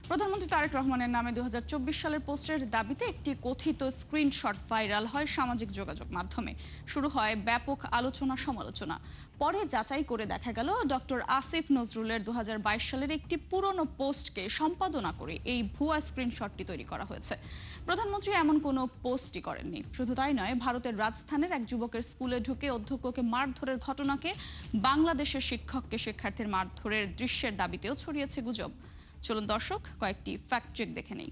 প্রধানমন্ত্রী তারেক রহমানের নামে ২০২৪ সালের পোস্টের দাবিতে একটি কথিত স্ক্রিনশট ভাইরাল হয় সামাজিক যোগাযোগ মাধ্যমে। শুরু হয় ব্যাপক আলোচনা সমালোচনা। পরে যাচাই করে দেখা গেল ডক্টর আসিফ নজরুলের ২০২২ সালের একটি পুরনো পোস্টকে সম্পাদনা করে এই ভুয়া স্ক্রিনশটটি তৈরি করা হয়েছে। প্রধানমন্ত্রী এমন কোনো পোস্টই করেননি। শুধু তাই নয়, ভারতের রাজস্থানের এক যুবকের স্কুলে ঢুকে অধ্যক্ষকে মারধরের ঘটনাকে বাংলাদেশের শিক্ষককে শিক্ষার্থীর মারধরের দৃশ্যের দাবিতেও ছড়িয়েছে গুজব। চলুন দর্শক কয়েকটি ফ্যাক্ট চেক দেখে নেই।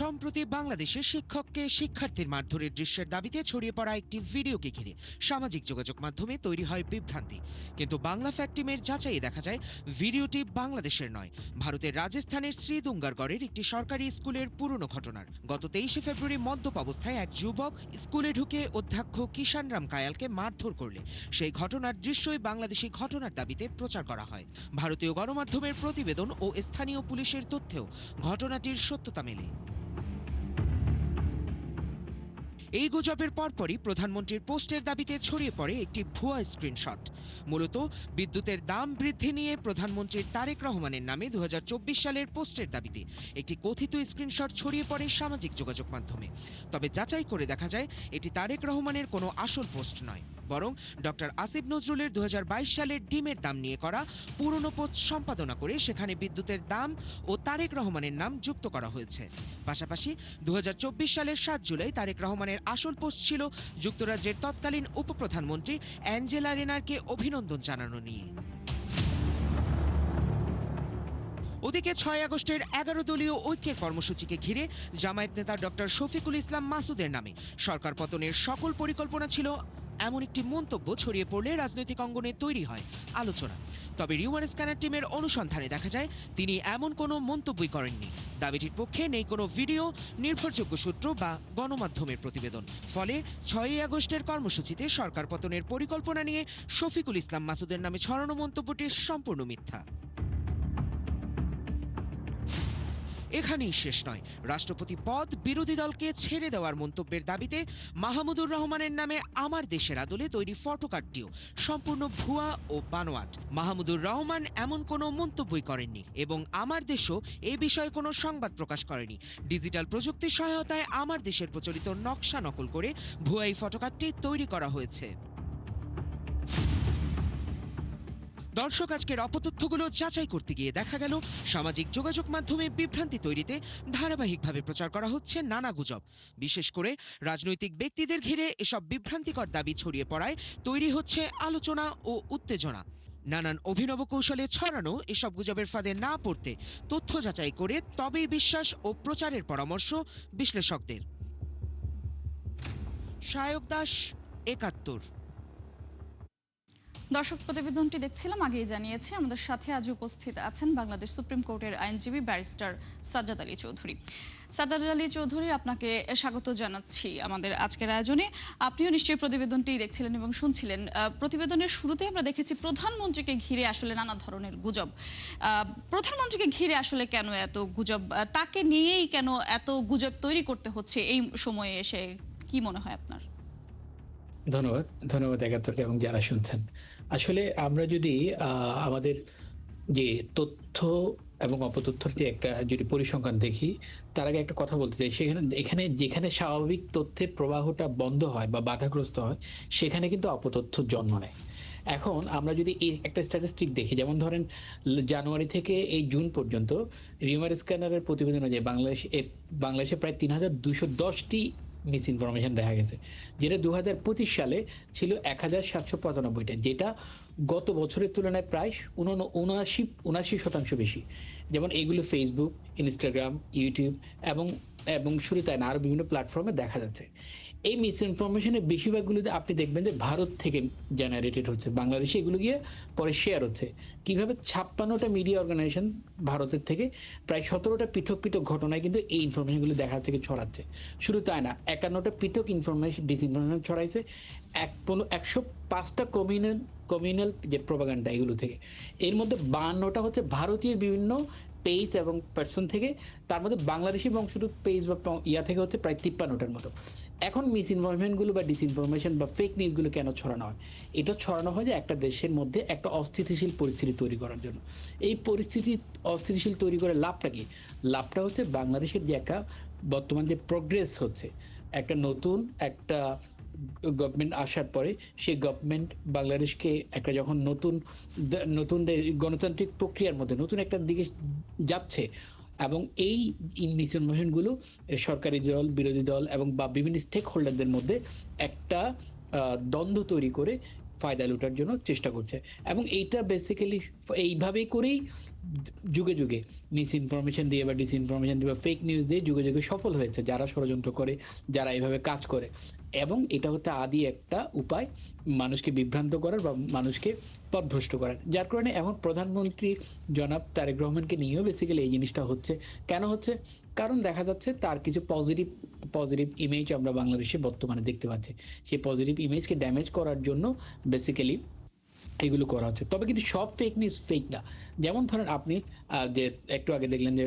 সম্প্রতি বাংলাদেশে শিক্ষককে শিক্ষার্থীর মারধরের দৃশ্যের দাবিতে ছড়িয়ে পড়া একটি ভিডিওকে ঘিরে সামাজিক যোগাযোগ মাধ্যমে তৈরি হয় বিভ্রান্তি। কিন্তু বাংলা ফ্যাক্ট টিমের যাচাইয়ে দেখা যায় ভিডিওটি বাংলাদেশের নয়, ভারতের রাজস্থানের শ্রীদুঙ্গারগড়ের একটি সরকারি স্কুলের পুরনো ঘটনার। গত 23শে ফেব্রুয়ারি মদ্যপ অবস্থায় এক যুবক স্কুলে ঢুকে অধ্যক্ষ কিষান রাম কায়ালকে মারধর করলে সেই ঘটনার দৃশ্যই বাংলাদেশি ঘটনার দাবিতে প্রচার করা হয়। ভারতীয় গণমাধ্যমের প্রতিবেদন ও স্থানীয় পুলিশের তথ্যেও ঘটনাটির সত্যতা মেলে। এই গুজবের পরপরই প্রধানমন্ত্রীর পোস্টের দাবিতে ছড়িয়ে পড়ে একটি ভুয়া স্ক্রিনশট। মূলত বিদ্যুতের দাম বৃদ্ধি নিয়ে প্রধানমন্ত্রীর তারেক রহমানের নামে ২০২৪ সালের পোস্টের দাবিতে একটি কথিত স্ক্রিনশট ছড়িয়ে পড়ে সামাজিক যোগাযোগ মাধ্যমে। তবে যাচাই করে দেখা যায় এটি তারেক রহমানের কোনো আসল পোস্ট নয়, বরং ডক্টর আসিফ নজরুলের ২০২২ সালের ডিমের দাম নিয়ে করা পুরনো পোস্ট সম্পাদনা করে সেখানে বিদ্যুতের দাম ও তারেক রহমানের নাম যুক্ত করা হয়েছে। পাশাপাশি ২০২৪ সালের ৭ জুলাই তারেক রহমানের আসল পোস্ট ছিল যুক্তরাজ্যের তৎকালীন উপপ্রধানমন্ত্রী অ্যাঞ্জেলা রেনারকে অভিনন্দন জানানো নিয়ে। ওদিকে ৬ আগস্টের ১১ দলীয় ঐক্যের কর্মসূচিকে ঘিরে জামায়াত নেতা ডক্টর শফিকুল ইসলাম মাসুদের নামে সরকার পতনের সকল পরিকল্পনা ছিল এমন একটি মন্তব্য ছড়িয়ে পড়লে রাজনৈতিক অঙ্গনে তৈরি হয় আলোচনা। তবে রিউমার স্ক্যানার টিমের অনুসন্ধানে দেখা যায় তিনি এমন কোনো মন্তব্যই করেননি। দাবিটির পক্ষে নেই কোনো ভিডিও, নির্ভরযোগ্য সূত্র বা গণমাধ্যমের প্রতিবেদন। ফলে ৬ আগস্টের কর্মসূচিতে সরকার পতনের পরিকল্পনা নিয়ে শফিকুল ইসলাম মাসুদের নামে ছড়ানো মন্তব্যটি সম্পূর্ণ মিথ্যা। এখানেই শেষ নয়, রাষ্ট্রপতি পদ বিরোধী দলকে ছেড়ে দেওয়ার মন্তব্যের দাবিতে মাহমুদুর রহমানের নামে আমার দেশের আদলে তৈরি ফটোকার্ডটিও সম্পূর্ণ ভুয়া ও বানোয়াট। মাহমুদুর রহমান এমন কোনো মন্তব্যই করেননি এবং আমার দেশও এ বিষয়ে কোনো সংবাদ প্রকাশ করেনি। ডিজিটাল প্রযুক্তির সহায়তায় আমার দেশের প্রচলিত নকশা নকল করে ভুয়া এই ফটোকার্ডটি তৈরি করা হয়েছে। দর্শক, আজকের অপতথ্যগুলো যাচাই করতে গিয়ে দেখা গেল সামাজিক যোগাযোগ মাধ্যমে বিভ্রান্তি তৈরিতে ধারাবাহিকভাবে প্রচার করা হচ্ছে নানা গুজব। বিশেষ করে রাজনৈতিক ব্যক্তিদের ঘিরে এসব বিভ্রান্তিকর দাবি ছড়িয়ে পড়ায় তৈরি হচ্ছে আলোচনা ও উত্তেজনা। নানান অভিনব কৌশলে ছড়ানো এসব গুজবের ফাঁদে না পড়তে তথ্য যাচাই করে তবেই বিশ্বাস ও প্রচারের পরামর্শ বিশ্লেষকদের। সায়ক দাস, ৭১। দর্শক, প্রতিবেদনটি দেখছিলাম, আগেই জানিয়েছি আমাদের সাথে আজ উপস্থিত আছেন বাংলাদেশ সুপ্রিম কোর্টের আইনজীবী ব্যারিস্টার সাজ্জাদ আলী চৌধুরী। সাজ্জাদ আলী চৌধুরী, আপনাকে স্বাগত জানাচ্ছি আমাদের আজকের আয়োজনে। আপনিও নিশ্চয়ই প্রতিবেদনটি দেখছিলেন এবং শুনছিলেন। প্রতিবেদনের শুরুতে আমরা দেখেছি প্রধানমন্ত্রীকে ঘিরে আসলে নানা ধরনের গুজব। প্রধানমন্ত্রীকে ঘিরে আসলে কেন এত গুজব, তাকে নিয়েই কেন এত গুজব তৈরি করতে হচ্ছে এই সময়ে এসে, কি মনে হয় আপনার? ধন্যবাদ। ধন্যবাদ ৭১কে এবং যারা শুনছেন। আসলে আমরা যদি আমাদের যে তথ্য এবং অপতথ্যের যে একটা যদি পরিসংখ্যান দেখি, তার আগে একটা কথা বলতে চাই। যেখানে স্বাভাবিক তথ্যের প্রবাহটা বন্ধ হয় বা বাধাগ্রস্ত হয়, সেখানে কিন্তু অপতথ্য জন্ম নেয়। এখন আমরা যদি এই একটা স্ট্যাটিস্টিক দেখি, যেমন ধরেন জানুয়ারি থেকে এই জুন পর্যন্ত রিউমার স্ক্যানারের প্রতিবেদন অনুযায়ী বাংলাদেশে প্রায় ৩,২১০টি মিস ইনফরমেশন দেখা গেছে, যেটা ২০২৫ সালে ছিল ১,৭৯৫টা, যেটা গত বছরের তুলনায় প্রায় ৭৯% বেশি। যেমন এগুলো ফেসবুক, ইনস্টাগ্রাম, ইউটিউব এবং শুধু তাই না, আরও বিভিন্ন প্ল্যাটফর্মে দেখা যাচ্ছে। এই মিস ইনফরমেশনের বেশিরভাগগুলোতে আপনি দেখবেন যে ভারত থেকে জেনারেটেড হচ্ছে, বাংলাদেশে এগুলো গিয়ে পরে শেয়ার হচ্ছে। কীভাবে? ৫৬টা মিডিয়া অর্গানাইজেশন ভারতের থেকে প্রায় ১৭টা পৃথক পৃথক ঘটনায় কিন্তু এই ইনফরমেশনগুলো দেখা থেকে ছড়াচ্ছে। শুধু তাই না, ৫১টা পৃথক ডিসইনফরমেশন ছড়াইছে ১০৫টা কমিউনাল যে প্রপাগান্ডা এগুলো থেকে। এর মধ্যে ৫২টা হচ্ছে ভারতীয় বিভিন্ন পেজ এবং পার্সন থেকে, তার মধ্যে বাংলাদেশি বংশোদ্ভূত পেজ বা ইয়া থেকে হচ্ছে প্রায় 53টার মতো। এখন মিস ইনফরমেশনগুলো বা ডিসইনফরমেশন বা ফেক নিউজগুলো কেন ছড়ানো হয়? এটা ছড়ানো হয় যে একটা দেশের মধ্যে একটা অস্থিতিশীল পরিস্থিতি তৈরি করার জন্য। এই পরিস্থিতি অস্থিতিশীল তৈরি করে লাভটা কি? লাভটা হচ্ছে বাংলাদেশের যে একটা বর্তমান যে প্রোগ্রেস হচ্ছে, একটা নতুন একটা গভর্নমেন্ট আসার পরে সেই গভর্নমেন্ট বাংলাদেশকে একটা যখন নতুন গণতান্ত্রিক প্রক্রিয়ার মধ্যে নতুন একটা দিকে যাচ্ছে, এবং এই মিসইনফরমেশনগুলো সরকারি দল, বিরোধী দল এবং বা বিভিন্ন স্টেক হোল্ডারদের মধ্যে একটা দ্বন্দ্ব তৈরি করে ফায়দা লুটার জন্য চেষ্টা করছে। এবং এইটা বেসিক্যালি এইভাবেই করেই যুগে যুগে মিস ইনফরমেশন দিয়ে বা ডিসইনফরমেশন দিয়ে বা ফেক নিউজ দিয়ে যুগে যুগে সফল হয়েছে যারা ষড়যন্ত্র করে, যারা এইভাবে কাজ করে। এবং এটা হচ্ছে আদি একটা উপায় মানুষকে বিভ্রান্ত করার বা মানুষকে পথভ্রষ্ট করার, যার কারণে এখন প্রধানমন্ত্রী জনাব তারেক রহমানকে নিয়েও বেসিক্যালি এই জিনিসটা হচ্ছে। কেন হচ্ছে? কারণ দেখা যাচ্ছে তার কিছু পজিটিভ ইমেজ আমরা বাংলাদেশে বর্তমানে দেখতে পাচ্ছি। সেই পজিটিভ ইমেজকে ড্যামেজ করার জন্য বেসিক্যালি এগুলো করা হচ্ছে। তবে কিন্তু সব ফেক নিউজ ফেক না। যেমন ধরেন আপনি যে একটু আগে দেখলেন যে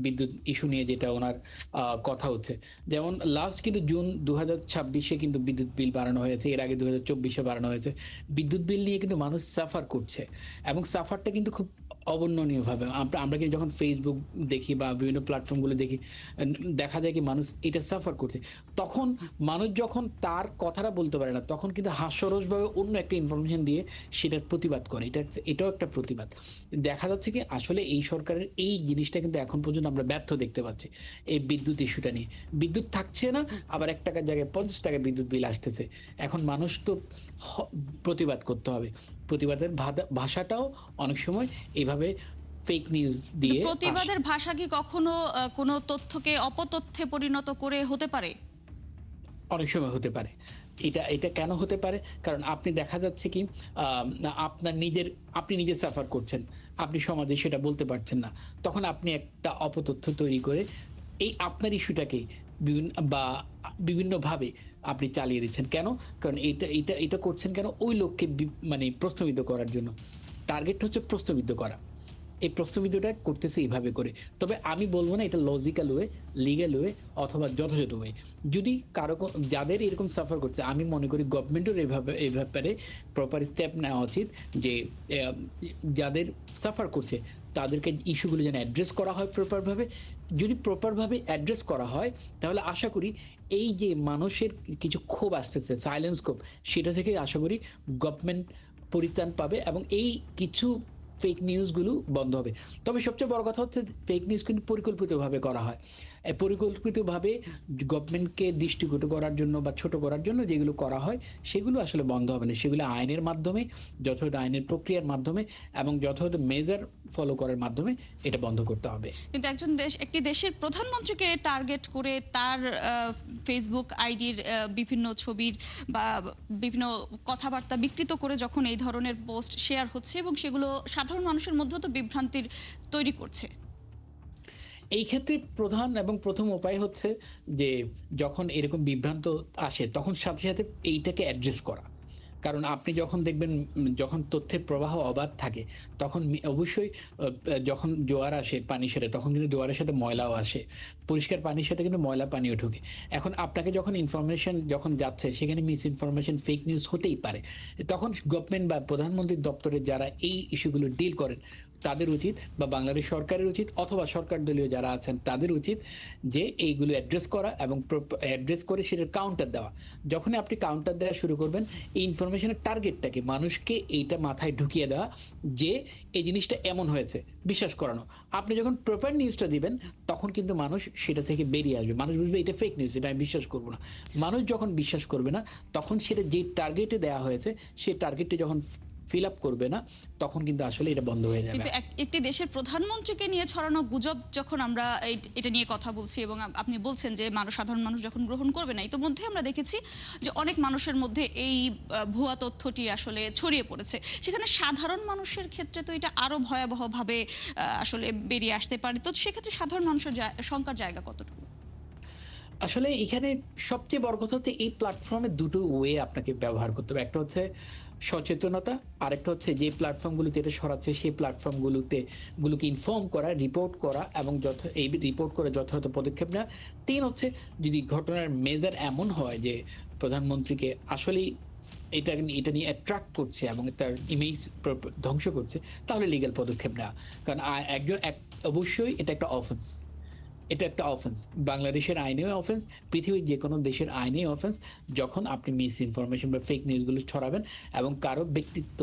বিদ্যুৎ ইস্যু নিয়ে যেটা ওনার কথা হচ্ছে, যেমন লাস্ট কিন্তু জুন 2026-এ কিন্তু বিদ্যুৎ বিল বাড়ানো হয়েছে, এর আগে 2024-এ বাড়ানো হয়েছে। বিদ্যুৎ বিল নিয়ে কিন্তু মানুষ সাফার করছে, এবং সাফারটা কিন্তু খুব অবর্ণনীয়ভাবে। আমরা কিন্তু যখন ফেসবুক দেখি বা বিভিন্ন প্ল্যাটফর্মগুলো দেখি, দেখা যায় কি মানুষ এটা সাফার করছে। তখন মানুষ যখন তার কথাটা বলতে পারে না, তখন কিন্তু হাস্যরসভাবে অন্য একটা ইনফরমেশন দিয়ে সেটার প্রতিবাদ করে। এটাও একটা প্রতিবাদ। দেখা যাচ্ছে কি আসলে এই সরকারের এই জিনিসটা কিন্তু এখন পর্যন্ত আমরা ব্যর্থ দেখতে পাচ্ছি। এই বিদ্যুৎ ইস্যুটা নিয়ে বিদ্যুৎ থাকছে না, আবার 1 টাকার জায়গায় 50 টাকা বিদ্যুৎ বিল আসতেছে। এখন মানুষ তো প্রতিবাদ করতে হবে। প্রতিবাদের ভাষাটাও অনেক সময় এইভাবে ফেক নিউজ কিন্তু দিয়ে প্রতিবাদের ভাষা কি কখনো কোনো তথ্যকে অপতথ্যে পরিণত করে হতে পারে? অনেক সময় হতে পারে। এটা কেন হতে পারে? কারণ আপনি দেখা যাচ্ছে কি আপনি নিজে সাফার করছেন। আপনি সমাজে সেটা বলতে পারছেন না। তখন আপনি একটা অপতথ্য তৈরি করে এই আপনার ইস্যুটাকে বিভিন্নভাবে আপনি চালিয়ে দিচ্ছেন। কেন? কারণ এটা করছেন কেন? ওই লোককে মানে প্রশ্নবিদ্ধ করার জন্য। টার্গেট হচ্ছে প্রশ্নবিদ্ধ করা। এই প্রশ্নবিদ্ধটা করতেছে এইভাবে করে। তবে আমি বলব না এটা লজিক্যাল ওয়ে, লিগ্যাল ওয়ে অথবা যথাযথ ওয়ে। যদি যাদের এরকম সাফার করছে, আমি মনে করি গভর্নমেন্টের এই ব্যাপারে প্রপার স্টেপ নেওয়া উচিত যে যাদের সাফার করছে তাদেরকে ইস্যুগুলো যেন অ্যাড্রেস করা হয় প্রপারভাবে। যদি প্রপারভাবে অ্যাড্রেস করা হয় তাহলে আশা করি এই যে মানুষের কিছু ক্ষোভ আসতেছে, সাইলেন্স ক্ষোভ, সেটা থেকে আশা করি গভর্নমেন্ট পরিত্রাণ পাবে এবং এই কিছু ফেক নিউজগুলো বন্ধ হবে। তবে সবচেয়ে বড় কথা হচ্ছে ফেক নিউজ কিন্তু পরিকল্পিতভাবে করা হয়। পরিকল্পিতভাবে গভর্নমেন্টকে দৃষ্টিকটু করার জন্য বা ছোট করার জন্য যেগুলো করা হয় সেগুলো আসলে বন্ধ হবে না। সেগুলো আইনের মাধ্যমে, যথাযথ আইনের প্রক্রিয়ার মাধ্যমে এবং যথাযথ মেজার ফলো করার মাধ্যমে এটা বন্ধ করতে হবে। কিন্তু একটি দেশের প্রধানমন্ত্রীকে টার্গেট করে তার ফেসবুক আইডির বিভিন্ন ছবির বা বিভিন্ন কথাবার্তা বিকৃত করে যখন এই ধরনের পোস্ট শেয়ার হচ্ছে এবং সেগুলো সাধারণ মানুষের মধ্যেও তো বিভ্রান্তির তৈরি করছে। এই ক্ষেত্রে প্রথম উপায় হচ্ছে যে যখন এরকম বিভ্রান্ত আসে তখন সাথে সাথে এইটাকে অ্যাড্রেস করা। কারণ আপনি যখন দেখবেন যখন তথ্যের প্রবাহ অবাধ থাকে তখন অবশ্যই যখন জোয়ার আসে পানির সাথে, তখন কিন্তু জোয়ারের সাথে ময়লাও আসে, পরিষ্কার পানির সাথে কিন্তু ময়লা পানিও ঢোকে। এখন আপনাকে যখন ইনফরমেশন যখন যাচ্ছে সেখানে মিস ইনফরমেশন, ফেক নিউজ হতেই পারে। তখন গভর্নমেন্ট বা প্রধানমন্ত্রীর দপ্তরে যারা এই ইস্যুগুলো ডিল করেন তাদের উচিত, বা বাংলাদেশ সরকারের উচিত অথবা সরকার দলীয় যারা আছেন তাদের উচিত যে এইগুলো অ্যাড্রেস করা এবং অ্যাড্রেস করে সেটার কাউন্টার দেওয়া। যখনই আপনি কাউন্টার দেওয়া শুরু করবেন, এই ইনফরমেশনের টার্গেটটাকে মানুষকে এইটা মাথায় ঢুকিয়ে দেওয়া যে এই জিনিসটা এমন হয়েছে, বিশ্বাস করানো। আপনি যখন প্রপার নিউজটা দিবেন তখন কিন্তু মানুষ সেটা থেকে বেরিয়ে আসবে। মানুষ বুঝবে এটা ফেক নিউজ, এটা আমি বিশ্বাস করবো না। মানুষ যখন বিশ্বাস করবে না তখন সেটা যে টার্গেটে দেওয়া হয়েছে সেই টার্গেটে যখন ফিল আপ করবে না তখন কিন্তু আসলে এটা বন্ধ হয়ে যাবে। কিন্তু একটি দেশের প্রধানমন্ত্রীকে নিয়ে ছড়ানো গুজব যখন আমরা এটা নিয়ে কথা বলছি এবং আপনি বলছেন যে সাধারণ মানুষ যখন গ্রহণ করবে না, ইতিমধ্যে আমরা দেখেছি যে অনেক মানুষের মধ্যে এই ভুয়া তথ্যটি আসলে ছড়িয়ে পড়েছে। সেখানে সাধারণ মানুষের ক্ষেত্রে তো এটা আরো ভয়াবহভাবে আসলে বেরিয়ে আসতে পারে। তো সেক্ষেত্রে সাধারণ মানুষের শঙ্কার জায়গা কতটুকু? আসলে এখানে সবচেয়ে বড় কথা হচ্ছে এই প্ল্যাটফর্মে দুটো ওয়ে আপনাকে ব্যবহার করতে হবে। একটা হচ্ছে সচেতনতা, আরেকটা হচ্ছে যে প্ল্যাটফর্মগুলো যেটা ছড়াচ্ছে সেই গুলোকে ইনফর্ম করা, রিপোর্ট করা এবং এই রিপোর্ট করে যথাযথ পদক্ষেপ নেওয়া। ৩ হচ্ছে যদি ঘটনার মেজার এমন হয় যে প্রধানমন্ত্রীকে আসলেই এটা নিয়ে অ্যাট্রাক্ট করছে এবং তার ইমেজ ধ্বংস করছে, তাহলে লিগ্যাল পদক্ষেপ নেওয়া। কারণ অবশ্যই এটা একটা অফেন্স। এটা একটা অফেন্স। বাংলাদেশের আইনেও অফেন্স, পৃথিবীর যেকোনো দেশের আইনেই অফেন্স যখন আপনি মিস ইনফরমেশন বা ফেক নিউজগুলো ছড়াবেন এবং কারো ব্যক্তিত্ব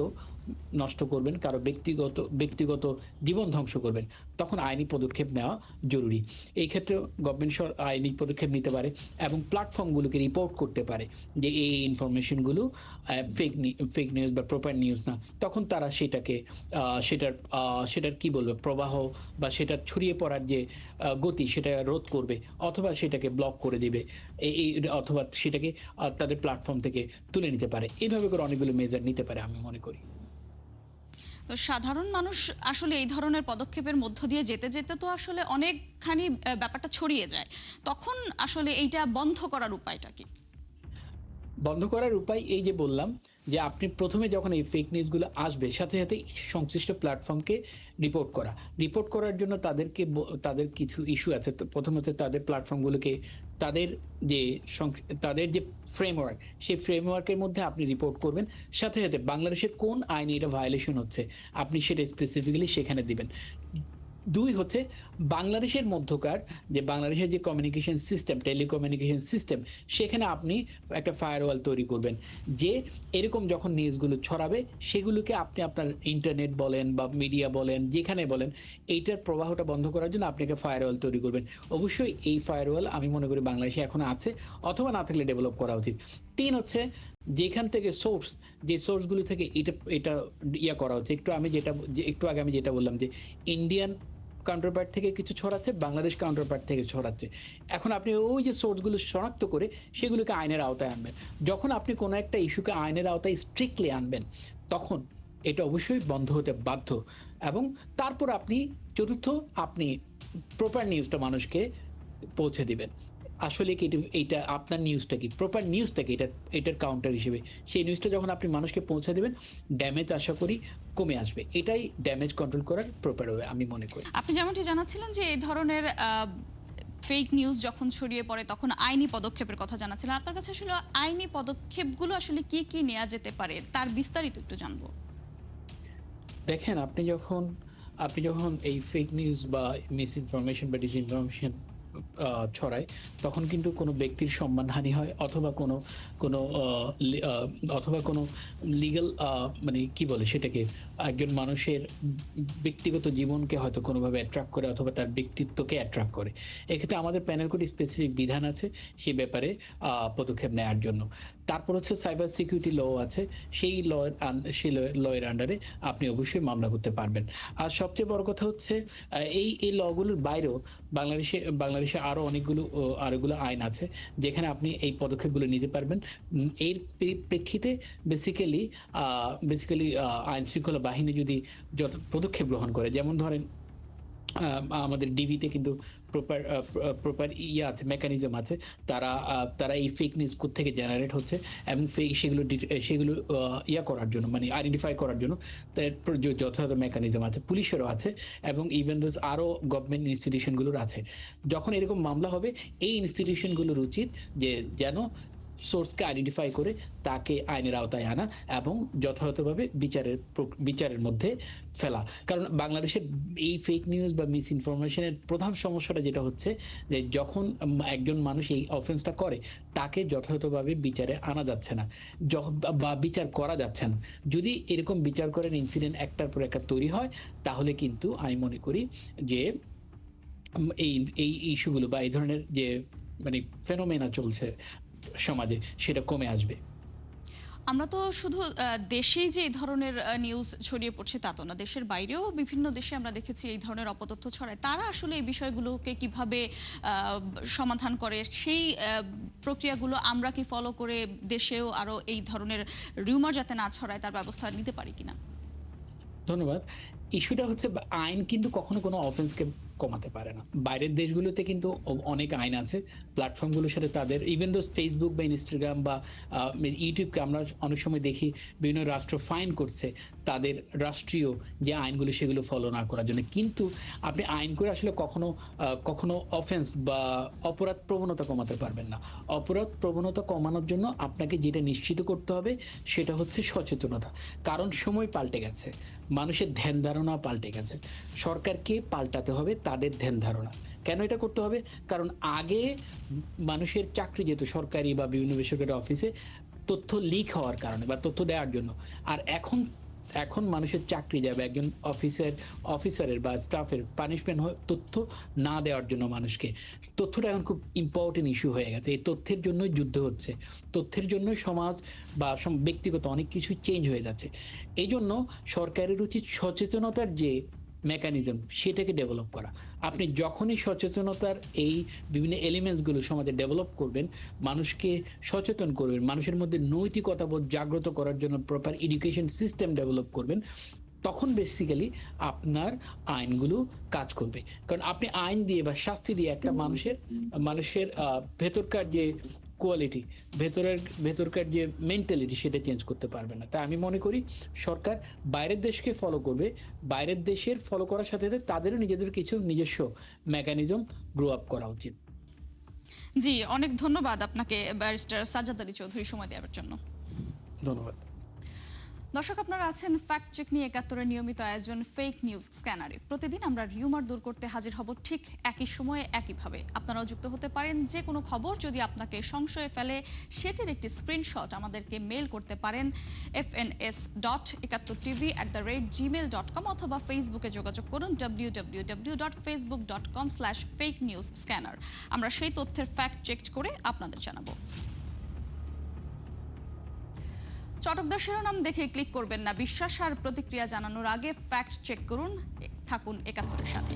নষ্ট করবেন, কারো ব্যক্তিগত জীবন ধ্বংস করবেন, তখন আইনি পদক্ষেপ নেওয়া জরুরি। এই ক্ষেত্রে গভর্নমেন্ট আইনি পদক্ষেপ নিতে পারে এবং প্ল্যাটফর্মগুলোকে রিপোর্ট করতে পারে যে এই ইনফরমেশনগুলো ফেক নিউজ বা প্রপার নিউজ না। তখন তারা সেটার কি বলবো প্রবাহ বা সেটার ছড়িয়ে পড়ার যে গতি সেটা রোধ করবে, অথবা সেটাকে ব্লক করে দিবে, অথবা সেটাকে তাদের প্ল্যাটফর্ম থেকে তুলে নিতে পারে। এইভাবে করে অনেকগুলো মেজার নিতে পারে আমি মনে করি। তো সাধারণ মানুষ আসলে এই ধরনের পদক্ষেপের মধ্য দিয়ে যেতে যেতে তো আসলে অনেকখানি ব্যাপারটা ছড়িয়ে যায়, তখন আসলে এইটা বন্ধ করার উপায়টা কি? বন্ধ করার উপায় এই যে বললাম যে আপনি প্রথমে যখন এই ফেক নিউজগুলো আসবে সাথে সাথে সংশ্লিষ্ট প্ল্যাটফর্মকে রিপোর্ট করার জন্য তাদের কিছু ইস্যু আছে। তো প্রথম হচ্ছে তাদের প্ল্যাটফর্মগুলোকে তাদের যে তাদের যে ফ্রেমওয়ার্ক, সেই ফ্রেমওয়ার্কের মধ্যে আপনি রিপোর্ট করবেন। সাথে সাথে বাংলাদেশের কোন আইনে এটা ভায়োলেশন হচ্ছে আপনি সেটা স্পেসিফিক্যালি সেখানে দিবেন। ২ হচ্ছে বাংলাদেশের মধ্যকার যে বাংলাদেশের যে কমিউনিকেশন সিস্টেম, টেলিকমিউনিকেশন সিস্টেম, সেখানে আপনি একটা ফায়ারওয়াল তৈরি করবেন যে এরকম যখন নিউজগুলো ছড়াবে সেগুলোকে আপনি আপনার ইন্টারনেট বলেন বা মিডিয়া বলেন, যেখানে বলেন, এইটার প্রবাহটা বন্ধ করার জন্য আপনি একটা ফায়ারওয়াল তৈরি করবেন। অবশ্যই এই ফায়ারওয়াল আমি মনে করি বাংলাদেশে এখনো আছে, অথবা না থাকলে ডেভেলপ করা উচিত। ৩ হচ্ছে যেখান থেকে যে সোর্সগুলো থেকে এটা করা হচ্ছে, একটু আগে আমি যেটা বললাম যে ইন্ডিয়ান কাউন্টারপার্ট থেকে কিছু ছড়াচ্ছে, বাংলাদেশ কাউন্টারপার্ট থেকে ছড়াচ্ছে। এখন আপনি ওই যে সোর্সগুলো শনাক্ত করে সেগুলোকে আইনের আওতায় আনবেন। যখন আপনি কোনো একটা ইস্যুকে আইনের আওতায় স্ট্রিক্টলি আনবেন, তখন এটা অবশ্যই বন্ধ হতে বাধ্য। এবং তারপর আপনি প্রপার নিউজটা মানুষকে পৌঁছে দিবেন। আসলে কি এইটা আপনার নিউজটা কি, প্রপার নিউজটা কি, এটার কাউন্টার হিসেবে সেই নিউজটা যখন আপনি মানুষকে পৌঁছে দেবেন, ড্যামেজ আশা করি কমে আসবে। এটাই ড্যামেজ কন্ট্রোল করার প্রপার ওয়ে আমি মনে করি। আপনি যেমনটি জানাচ্ছিলেন যে এই ধরনের ফেক নিউজ যখন ছড়িয়ে পড়ে তখন আইনি পদক্ষেপের কথা জানাচ্ছিলেন, আপনার কাছে আসলে আইনি পদক্ষেপগুলো আসলে কি কি নেওয়া যেতে পারে তার বিস্তারিত একটু জানবো। দেখেন, আপনি যখন এই ফেক নিউজ বা মিস ইনফরমেশন বা ডিসইনফরমেশন ছড়ায়, তখন কিন্তু কোনো ব্যক্তির সম্মানহানি হয়, অথবা কোনো লিগ্যাল মানে কি বলে সেটাকে, একজন মানুষের ব্যক্তিগত জীবনকে হয়তো কোনোভাবে অ্যাট্রাক্ট করে, অথবা তার ব্যক্তিত্বকে অ্যাট্রাক্ট করে। এক্ষেত্রে আমাদের প্যানেল কোড স্পেসিফিক বিধান আছে সেই ব্যাপারে পদক্ষেপ নেওয়ার জন্য। তারপর হচ্ছে সাইবার সিকিউরিটি ল আছে, সেই লয়ের আন্ডারে আপনি অবশ্যই মামলা করতে পারবেন। আর সবচেয়ে বড় কথা হচ্ছে এই লগুলোর বাইরেও বাংলাদেশে আরও আরোগুলো আইন আছে যেখানে আপনি এই পদক্ষেপগুলো নিতে পারবেন। এর প্রেক্ষিতে বেসিক্যালি আইন শৃঙ্খলা বাহিনী যদি যত পদক্ষেপ গ্রহণ করে, যেমন ধরেন আমাদের ডিবিতে কিন্তু প্রপার আছে, মেকানিজম আছে। তারা এই ফেক নিউজ থেকে জেনারেট হচ্ছে এবং সেগুলো করার জন্য, মানে আইডেন্টিফাই করার জন্য তার যথাযথ মেকানিজম আছে, পুলিশেরও আছে এবং ইভেন দোজ আরও গভর্নমেন্ট ইনস্টিটিউশনগুলোর আছে। যখন এরকম মামলা হবে, এই ইনস্টিটিউশনগুলোর উচিত যে যেন সোর্সকে আইডেন্টিফাই করে তাকে আইনের আওতায় আনা এবং যথাযথভাবে বিচারের মধ্যে ফেলা। কারণ বাংলাদেশের এই ফেক নিউজ বা মিস ইনফরমেশনের প্রধান সমস্যাটা যেটা হচ্ছে যে যখন একজন মানুষ এই অফেন্সটা করে, তাকে যথাযথভাবে বিচারে আনা যাচ্ছে না বা বিচার করা যাচ্ছে না। যদি এরকম বিচার করেন ইনসিডেন্ট একটার পর একটা তৈরি হয়, তাহলে কিন্তু আমি মনে করি যে এই ইস্যুগুলো বা এই ধরনের যে মানে ফেনোমেনা চলছে সমাজে, সেটা কমে আসবে। আমরা তো শুধু দেশেই যে এই ধরনের নিউজ ছড়িয়ে পড়ছে তা তো না, দেশের বাইরেও বিভিন্ন দেশে আমরা দেখেছি এই ধরনের অপতথ্য ছড়ায়। তারা আসলে এই বিষয়গুলোকে কিভাবে সমাধান করে, সেই প্রক্রিয়াগুলো আমরা কি ফলো করে দেশেও আরও এই ধরনের রিউমার যাতে না ছড়ায় তার ব্যবস্থা নিতে পারি কিনা? ধন্যবাদ। ইস্যুটা হচ্ছে আইন কিন্তু কখনো কোনো অফেন্সকে কমাতে পারে না। বাইরের দেশগুলোতে কিন্তু অনেক আইন আছে। প্ল্যাটফর্মগুলোর সাথে তাদের ইভেন দোজ ফেসবুক বা ইনস্টাগ্রাম বা ইউটিউবকে আমরা অনেক সময় দেখি বিভিন্ন রাষ্ট্র ফাইন করছে তাদের রাষ্ট্রীয় যে আইনগুলো সেগুলো ফলো না করার জন্য। কিন্তু আপনি আইন করে আসলে কখনো অফেন্স বা অপরাধ প্রবণতা কমাতে পারবেন না। অপরাধ প্রবণতা কমানোর জন্য আপনাকে যেটা নিশ্চিত করতে হবে সেটা হচ্ছে সচেতনতা। কারণ সময় পাল্টে গেছে। মানুষের ধ্যান ধারণা পাল্টে গেছে। সরকারকে পাল্টাতে হবে তাদের ধ্যান ধারণা। কেন এটা করতে হবে? কারণ আগে মানুষের চাকরি যেত সরকারি বা বিভিন্ন বেসরকারি অফিসে তথ্য লিক হওয়ার কারণে বা তথ্য দেওয়ার জন্য। আর এখন মানুষের চাকরি যাবে একজন অফিসারের বা স্টাফের পানিশমেন্ট হয় তথ্য না দেওয়ার জন্য মানুষকে। তথ্যটা এখন খুব ইম্পর্টেন্ট ইস্যু হয়ে গেছে। এই তথ্যের জন্যই যুদ্ধ হচ্ছে। তথ্যের জন্যই সমাজ বা ব্যক্তিগত অনেক কিছু চেঞ্জ হয়ে যাচ্ছে। এই জন্য সরকারের উচিত সচেতনতার যে মেকানিজম সেটাকে ডেভেলপ করা। আপনি যখনই সচেতনতার এই বিভিন্ন এলিমেন্টসগুলো সমাজে ডেভেলপ করবেন, মানুষকে সচেতন করবেন, মানুষের মধ্যে নৈতিকতাবোধ জাগ্রত করার জন্য প্রপার এডুকেশন সিস্টেম ডেভেলপ করবেন, তখন বেসিক্যালি আপনার আইনগুলো কাজ করবে। কারণ আপনি আইন দিয়ে বা শাস্তি দিয়ে একটা মানুষের ভেতরকার যে কোয়ালিটি, ভেতরকার যে মেন্টালিটি সেটা চেঞ্জ করতে পারবে না। তাই আমি মনে করি সরকার বাইরের দেশকে ফলো করবে, বাইরের দেশের ফলো করার সাথে সাথে তাদেরও নিজেদের কিছু নিজস্ব মেকানিজম গ্রো আপ করা উচিত। জি, অনেক ধন্যবাদ আপনাকে ব্যারিস্টার সাজ্জাদ আলী চৌধুরী সময় দেওয়ার জন্য। ধন্যবাদ। দর্শক, আপনারা আছেন ফ্যাক্ট চেক নিয়ে ৭১-এর নিয়মিত আয়োজন ফেক নিউজ স্ক্যানারে। প্রতিদিন আমরা রিউমার দূর করতে হাজির হব ঠিক একই সময়ে একইভাবে। আপনারাও যুক্ত হতে পারেন। যে কোনো খবর যদি আপনাকে সংশয়ে ফেলে সেটির একটি স্ক্রিনশট আমাদেরকে মেল করতে পারেন fns.71tv@gmail.com অথবা ফেসবুকে যোগাযোগ করুন www.facebook.com/fakenewsscanner। আমরা সেই তথ্যের ফ্যাক্ট চেক করে আপনাদের জানাবো। চটকদার শিরোনাম দেখে ক্লিক করবেন না। বিশ্বাস আর প্রতিক্রিয়া জানানোর আগে ফ্যাক্ট চেক করুন। থাকুন ৭১-এর সাথে।